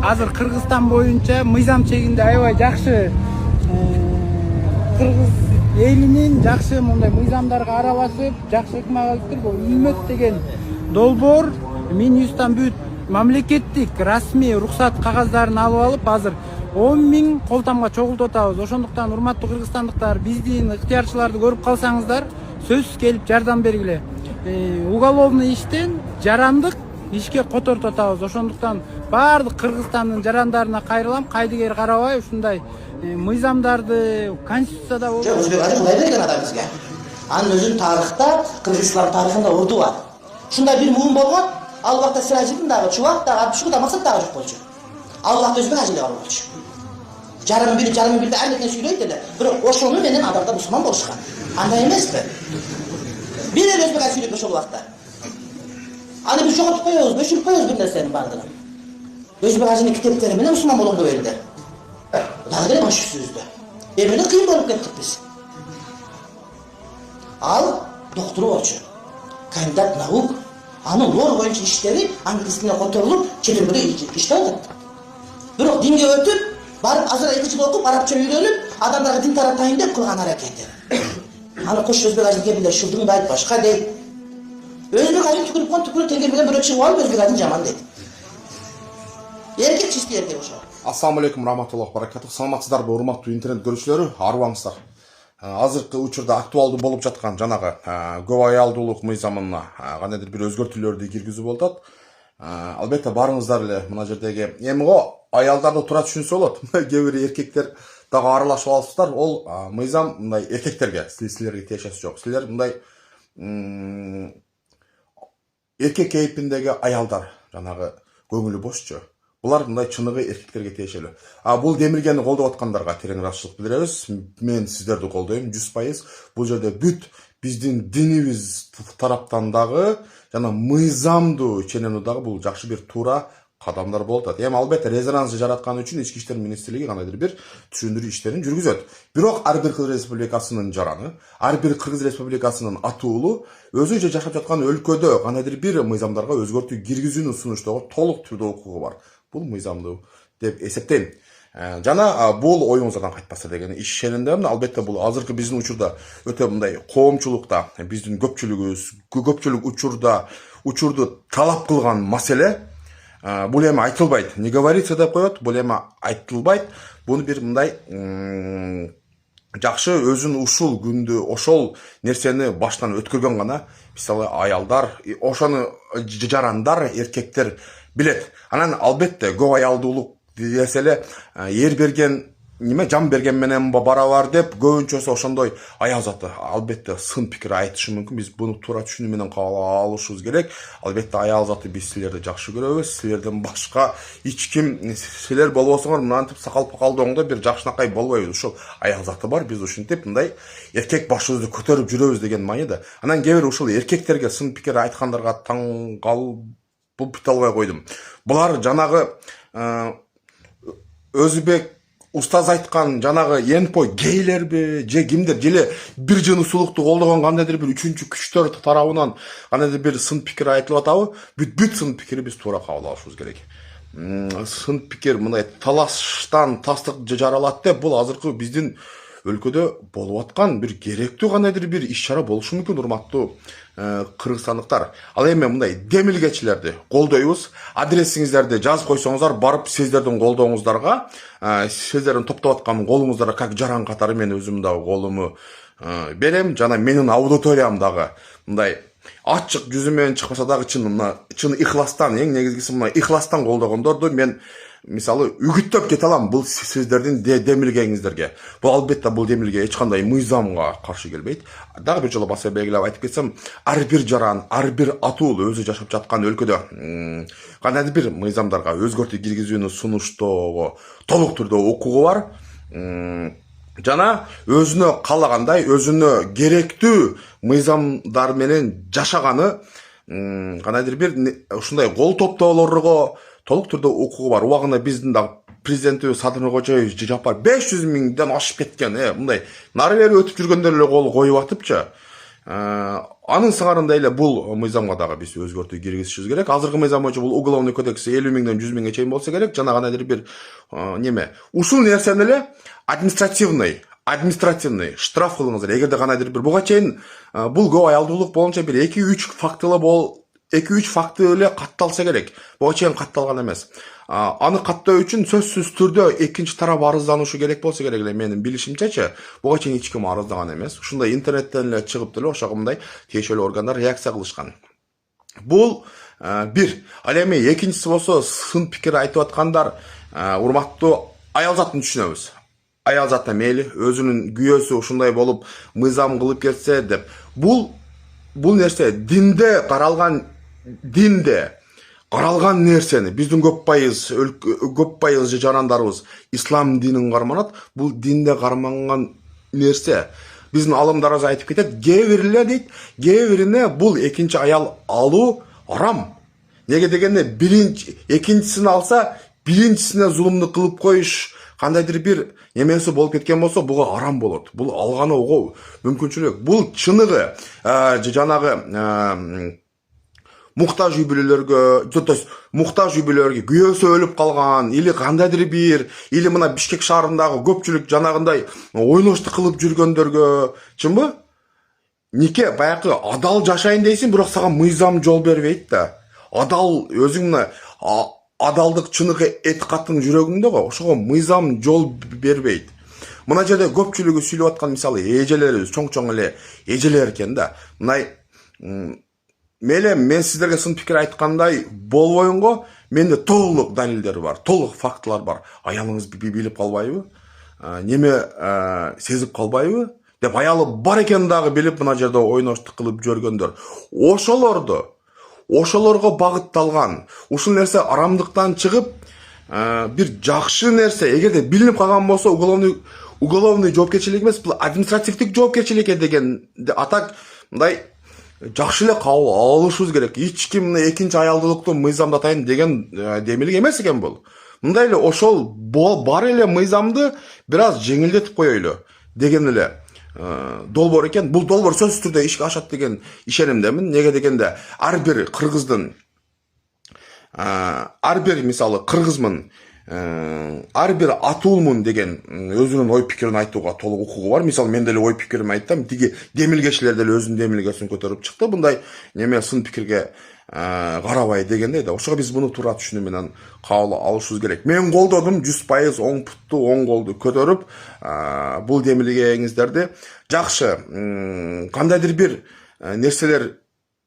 азыр Кыргызстан боюнча мыйзам чегинде аябай жакшы кыргыз элинин жакшы мындай мыйзамдарга аралашып, жакшы ыкма кылыптыр. Бул үммөт деген долбоор Минюстан бүт мамлекеттик расмий уруксат кагаздарын алып алып, азыр 10 000 кол тамга чогултуп атабыз. Ошондуктан урматтуу кыргызстандыктар, биздин ыктыярчыларды көрүп калсаңыздар, сөзсүз келип жардам бергиле. Уголовный иштен жарандык ишке котортуп атабыз. Ошондуктан баардык Кыргызстандын жарандарына кайрылам, кайдыгер карабай ушундай мыйзамдарды конституцияда болуп. Өзбек али кудай берген адам бизге. Анын өзүнүн тарыхта, Кыргызстан тарыхында урду бар. Ушундай бир муун болгон, ал убакта Сиражидин дагы, Чубак дагы, Абдышкул да Максат дагы жок болчу. Ал убакта өзбек ажылы бар болчу. Жарым бирде ар нерсе сүйлөйт эле, бирок ошону менен адамдар мусулман болушкан. Андай эмеспи? Бир эле өзбек али сүйлөйт ошол убакта. Аны биз жоготуп коебуз, өчүрүп коебуз бир нерсенин баардыгын. Өзбек ажынын китептери менен мусулман болгондо элдер. Дагы деле башсызды. Эмне кыйын болуп кеттик биз. Ал доктор болчу. Кандидат наук. Анын лор боюнча иштери англис тилине которулуп, чет элде иштеп атат. Бирок динге өтүп, барып азыр 2 жыл окуп, арабча үйрөнүп, адамдарга дин таратайын деп кылган аракети. Аны кош өзбек ажы келип шылдың да башка дейт. Өзбек ажын түкүрүп теңгер менен бирөө чыгып алып өзбек ажын жаман дейт. Эркек чисти эркек ошо. Ассаламу алейкум раматуллахи баракатух. Саламатсыздарбы урматтуу интернет көрүүчүлөрү? Арыбаңыздар. Азыркы учурда актуалдуу болуп жаткан жанагы көп аялдуулук мыйзамына кандайдыр бир өзгөртүүлөрдү киргизүү болуп атат. Албетте барыңыздар эле мына жердеги эмго аялдарды туура түшүнсө болот. Кээ бир эркектер дагы аралашып алыпсыздар. Ол мыйзам мындай эркектерге, силерге тиешеси жок. Силер мындай эркек кейпиндеги аялдар, жанагы көңүлү бошчу. Булар мындай чыныгы эркектерге тиешелүү. Бул демилгени колдоп аткандарга терең ыраазычылык билдиребиз. Мен сиздерди колдойм 100%. Бул жерде бүт биздин динибиз тараптан дагы жана мыйзамдуу ченемдүү дагы бул жакшы бир туура кадамдар болуп атат. Эми албетте резонанс жараткан үчүн Ички иштер министрлиги кандайдыр бир түшүндүрүү иштерин жүргүзөт. Бирок ар бир Кыргыз Республикасынын жараны, ар бир Кыргыз Республикасынын атуулу өзү жашап жаткан өлкөдө кандайдыр бир мыйзамдарга өзгөртүү киргизүүнү сунуштоого толук түрдө укугу бар. Бул мыйзамдуу деп эсептейм. Жана бул оюңуздан кайтпаса деген ишениндемин. Албетте бул азыркы биздин учурда өтө мындай коомчулукта биздин көпчүлүк учурду талап кылган маселе. Бул эми айтылбайт. Не говорится деп коет, бул эми айтылбайт. Буну бир мындай жакшы өзүн ушул күндү ошол нерсени баштан өткөргөн гана мисалы аялдар, ошону жарандар, эркектер билет. Анан албетте көп аялдуулук десе эле эр берген жан берген менен барабар деп көбүнчөсү ошондой аял заты албетте сын пикир айтышы мүмкүн. Биз буну туура түшүнүү менен кабыл алышыбыз керек. Албетте аял заты биз силерди жакшы көрөбүз. Силерден башка эч ким, силер болбосоңор мынантип сакал пакалдооңдо бир жакшынакай болбойбуз. Ушул аял заты бар. Биз ушинтип мындай эркек башыбызды көтөрүп жүрөбүз деген маанида. Анан кээ бир ушул эркектерге сын пикир айткандарга таң калып бите албай койдум. Булар жанагы өзбек устаз айткан жанагы энпо гейлерби же кимдер желе бир жынысуулукту колдогон кандайдыр бир үчүнчү күчтөр тарабынан кандайдыр бир сын пикир айтылып атабы? Бүт сын пикирди биз туура кабыл алышыбыз керек. Сын пикир мындай талаштан тастык жаралат деп бул азыркы биздин өлкөдө болуп аткан бир керектүү кандайдыр бир иш-чара болушу мүмкүн урматтуу кыргызстандыктар. Ал эми мындай демилгечилерди колдойбуз. Адресиңиздерди жазып койсоңуздар, барып сиздердин колдооңуздарга, сиздердин топтоп аткан колуңуздарга как жаран катары мен өзүм дагы колуму берем. Жана менин аудиториям дагы мындай ачык жүзү менен чыкпаса дагы чын ихластан, эң негизгиси мына ихластан колдогондорду мен мисалы үгүттөп кете алам бул сиздердин демилгеңиздерге. Бул албетте бул демилге эч кандай мыйзамга каршы келбейт. Дагы бир жолу баса белгилеп айтып кетсем, ар бир жаран, ар бир атуул өзү жашап жаткан өлкөдө кандайдыр бир мыйзамдарга өзгөртүү киргизүүнү сунуштоого толук түрдө укугу бар. Жана өзүнө каалагандай, өзүнө керектүү мыйзамдар менен жашаганы кандайдыр бир ушундай кол топтоолорго толук түрдө укугу бар. Убагында биздин дагы президентибиз Садыр Нуркожоевич Жапар 500 миңден ашып кеткен. Мындай нары бери өтүп жүргөндөр эле кол коюп атыпчы. Анын сыңарында эле бул мыйзамга дагы биз өзгөртүү киргизишибиз керек. Азыркы мыйзам боюнча бул уголовный кодекс 50.000ден 100.000ге чейин болсо керек. Жана кандайдыр бир неме. Ушул нерсени эле административный штраф кылыңыздар. Эгерде кандайдыр бир буга чейин бул көп аялдуулук боюнча бир 2-3 факты эле катталса керек. Буга чейин катталган эмес. Аны каттоо үчүн сөзсүз түрдө экинчи тарап арызданушу керек болсо керек эле. Менин билишимчечи, буга чейин эч ким арыздаган эмес. Ушундай интернеттен эле чыгып деле ошогундай тиешелүү органдар реакция кылышкан. Бул бир. Ал эми экинчиси болсо сын пикир айтып аткандар, урматтуу аял затын түшүнөбүз. Аял заты мейли өзүнүн күйөөсү ушундай болуп мыйзам кылып кетсе деп. Бул нерсе динде каралган нерсени биздин көп пайыз жарандарыбыз ислам динин карманат. Бул динде карманган нерсе. Биздин алымдарыбыз айтып кетет, кээ дейт, кээ бул экинчи аял алуу арам. Неге дегенде экинчисин алса, биринчисине зулумду кылып коюш кандайдыр бир немеси болуп кеткен болсо, буга арам болот. Бул алганы ого мүмкүнчүлүк. Бул чыныгы жанагы муктаж үй бүлөлөргө, күйөөсү өлүп калган, или кандайдыр бир, или мына Бишкек шаарындагы көпчүлүк жанагындай ойношту кылып жүргөндөргө, чынбы? Нике баягы адал жашайын дейсиң, бирок сага мыйзам жол бербейт да. Адал өзүңнө адалдык чыныгы каттың жүрөгүндө го, ошого мыйзам жол бербейт. Мына жерде көпчүлүгү сүйлөп аткан мисалы эжелерибиз, чоң эле эжелер экен да. Мындай мен сиздерге сын пикир айткандай болбоюнго, менде толук далилдер бар, толук фактылар бар. Аялыңыз билип калбайбы? Неме сезип калбайбы? Деп аялы бар экен дагы билип мына жерде ойноштук кылып жүргөндөр. Ошолорго багытталган. Ушул нерсе арамдыктан чыгып, бир жакшы нерсе, эгерде билинип калган болсо, уголовный жоопкерчилик эмес, бул административдик жоопкерчилик деген атак мындай жакшы эле кабыл алышыбыз керек. Эч ким экинчи аялдуулукту мыйзамдатайын деген демилге эмес экен бул. Мындай эле ошол бар эле мыйзамды бир аз жеңилдетип коелу деген эле долбоор экен. Бул долбоор сөзсүз түрдө ишке ашат деген ишенимдемин. Неге дегенде ар бир мисалы кыргызмын, ар бир атуулмун деген өзүнүн ой пикирин айтууга толук укугу бар. Мисалы мен деле ой пикиримди айттым, тиги демилгечилер деле өзүнүн демилгесин көтөрүп чыкты. Мындай неме сын пикирге карабай дегендей да. Ошого биз муну туура түшүнүү менен кабыл алышыбыз керек. Мен колдодум 100% оң путту, оң колду көтөрүп, бул демилгеңиздерди жакшы кандайдыр бир нерселер,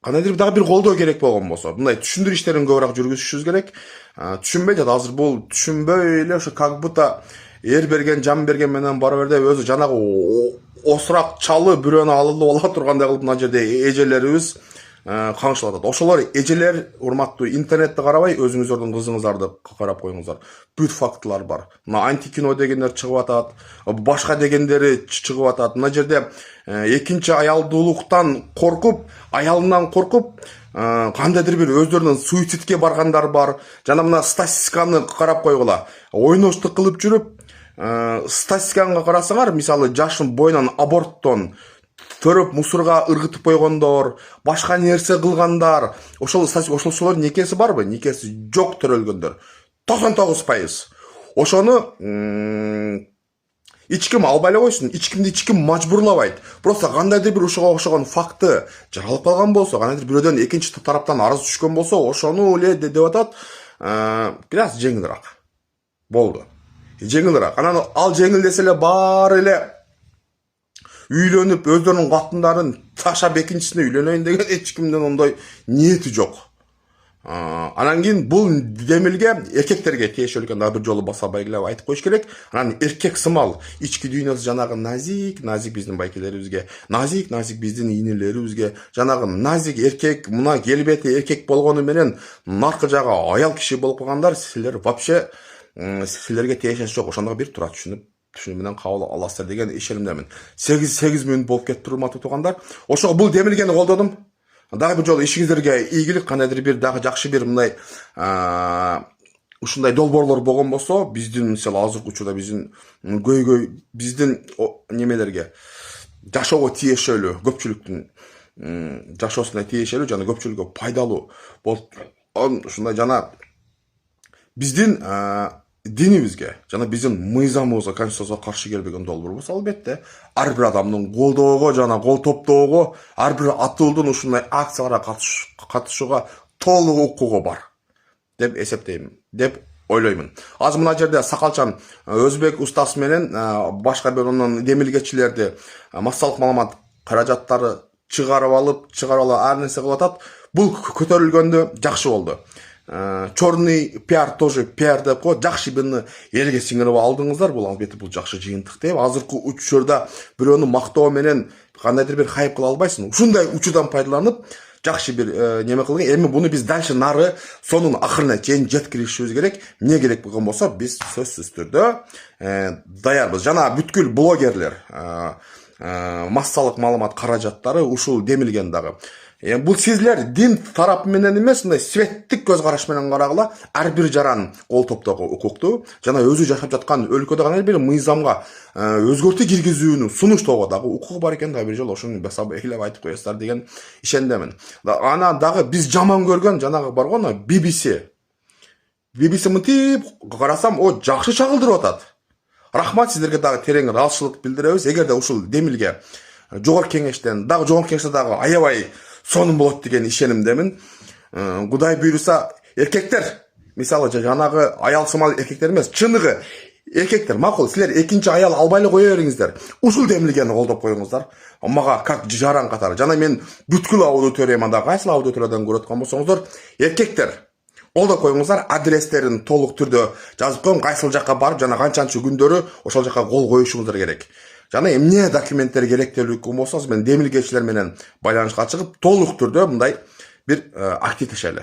кандайдыр дагы бир колдоо керек болгон болсо, мындай түшүндүрүү иштерин көбүрөөк жүргүзүшүбүз керек. Түшүнбөй жатат азыр бул, түшүнбөй эле ошо как будто эр берген, жан берген менен бара бер деп өзү жанагы осурак чалы бирөөнү алып ала тургандай кылып мына жерде эжелерибиз каңшылатат. Ошолор эжелер урматтуу интернетти карабай, өзүңүздөрдүн кызыңыздарды карап коюңуздар. Бүт фактылар бар. Мына антикино дегендер чыгып атат, башка дегендери чыгып атат. Мына жерде экинчи аялдуулуктан коркуп, аялынан коркуп, кандайдыр бир өздөрүнүн суицидке баргандар бар. Жана мына статистиканы карап койгула. Ойноштук кылып жүрүп, статистикага карасаңар, мисалы жашын боюнан аборттон төрөп мусорга ыргытып койгондор, башка нерсе кылгандар, ошолор никеси барбы? Никеси жок төрөлгөндөр. 99%. Ошону эч ким албай эле койсун, эч ким мажбурлабайт. Просто кандайдыр бир ошого окшогон факты жаралып калган болсо, кандайдыр бирөөдөн экинчи тараптан арыз түшкөн болсо, ошону эле деп атат, бир аз жеңилирээк. Болду. Жеңилирээк. Анан ал жеңилдесе эле баары эле үйлөнүп, өздөрүнүн катындарын ташап экинчисине үйлөнөйүн деген эч кимдин ондой ниети жок. Анан кийин бул демилге эркектерге тиешелүү экен, дагы бир жолу баса байгилеп айтып коюш керек. Анан эркек сымал ички дүйнөсү жанагы назик биздин байкелерибизге, назик биздинийнелерибизге, жанагы назик эркек, мына келбети эркек болгону менен наркы жагы аял киши болуп калгандар, силер вообще силерге тиешеси жок. Ошондо бир туура түшүнүү менен кабыл аласыздар деген ишенимдемин. 8 мүнөт болуп кетти урматтуу туугандар. Ошого бул демилгени колдодум. Дагы бир жолу ишиңиздерге ийгилик, кандайдыр бир дагы жакшы бир мындай ушундай долбоорлор болгон болсо, биздин мисалы азыркы учурда биздин көйгөй биздин немелерге жашоого тиешелүү, көпчүлүктүн жашоосуна тиешелүү жана көпчүлүккө пайдалуу болуп ушундай жана биздин динибизге жана биздин мыйзамыбызга, конституцияга каршы келбеген долбоор болсо, албетте ар бир адамдын колдоого жана кол топтоого, ар бир атылдын ушундай акцияларга катышууга толук укугу бар деп эсептейм, деп ойлоймун. Азыр мына жерде Сакалчан Өзбек устасы менен башка бир онун демилгечилерди массалык маалымат каражаттары чыгарып алып ар нерсе кылып атат. Бул көтөрүлгөндө жакшы болду. Черный пиар тоже пиар деп коет. Жакшы бирни элге сиңирип алдыңыздар. Бул албетте бул жакшы жыйынтык деп. Азыркы учурда бирөөнү мактоо менен кандайдыр бир хайп кыла албайсың. Ушундай учурдан пайдаланып жакшы бир неме кылган. Эми буну биз дальше нары сонун акырына чейин жеткиришибиз керек. Эмне керек болгон болсо, биз сөзсүз түрдө даярбыз. Жана бүткүл блогерлер, массалык маалымат каражаттары ушул демилген дагы. Бул сизлер дин тарапы менен эмес, мындай светтик көз караш менен карагыла, ар бир жаран кол топтоого укуктуу жана өзү жашап жаткан өлкөдө кандай бир мыйзамга өзгөртүү киргизүүнү сунуштоого дагы укугу бар экен, дагы бир жолу ошону басап эхлеп айтып коесуздар деген ишендемин. Ана дагы биз жаман көргөн жанагы бар го, BBC мынтип карасам, о жакшы чагылдырып атат. Рахмат, сиздерге дагы терең ыраазычылык билдиребиз. Эгерде ушул демилге жогорку кеңештен дагы аябай сонун болот деген ишенимдемин. Кудай буйруса, эркектер, мисалы жанагы аялсымал эркектер эмес, чыныгы эркектер, макул, силер экинчи аял албай эле кое бериңиздер. Ушул демилгени колдоп коюңуздар. Мага как жаран катары. Жана мен бүткүл аудиторияда кайсыл аудиториядан көрүп аткан болсоңуздар, эркектер колдоп коюңуздар, адрестерин толук түрдө жазып коюң, кайсыл жакка барып, жана канчанчы күндөрү ошол жакка кол коюшуңуздар керек. Жана эмне документтер керектелүү болсо, мен демилгечилер менен байланышка чыгып, толук түрдө мындай бир активдешели.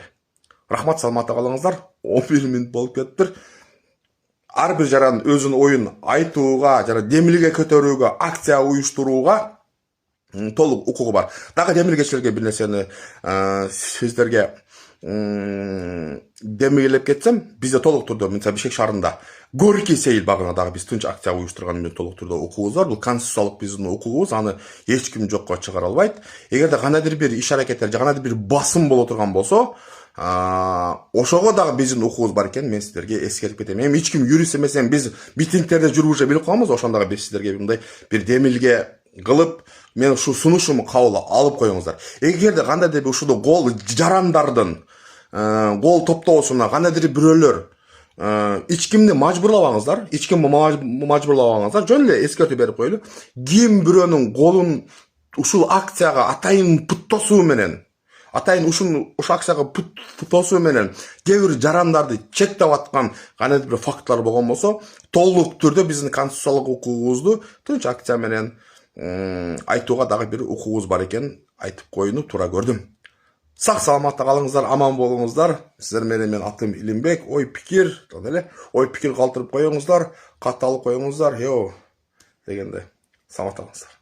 Рахмат, саламатта калыңыздар. 11 минут болуп кетиптир. Ар бир жаран өзүнүн оюн айтууга, жана демилге көтөрүүгө, акция уюштурууга толук укугу бар. Дагы демилгечилерге бир нерсени сиздерге демилгелеп кетсем, бизде толук түрдө мисалы Бишкек шаарында Горький сейил багына дагы биз тынч акция уюштурган менен толук түрдө укугубуз бар. Бул конституциялык биздин укугубуз, аны эч ким жокко чыгара албайт. Эгерде кандайдыр бир иш аракеттер, кандайдыр бир басым боло турган болсо, ошого дагы биздин укугубуз бар экен, мен сиздерге эскертип кетем. Эми эч ким юрист эмес, биз митингдерде жүрүп уже билип калганбыз, ошондагы биз сиздерге мындай бир демилге кылып, мен ушу сунушумду кабыл алып коюңуздар. Эгерде кандайдыр бир ушул кол жарандардын кол топтобосуна кандайдыр бирөөлөр эч кимди мажбурлабаңыздар, жөн эле эскертүү берип коелу. Ким бирөөнүн колун ушул акцияга атайын путтосуу менен, ушул акцияга путтосуу менен кээ бир жарандарды чектеп аткан кандайдыр бир фактлар болгон болсо, толук түрдө биздин конституциялык укугубузду тынч акция менен айтууга дагы бир укугубуз бар экен, айтып коюуну туура көрдүм. Сак саламатта калыңыздар, аман болуңуздар. Сиздер менен мен атым Илимбек, ой пикир калтырып коюңуздар, катталып коюңуздар, дегенде саламатта калыңыздар.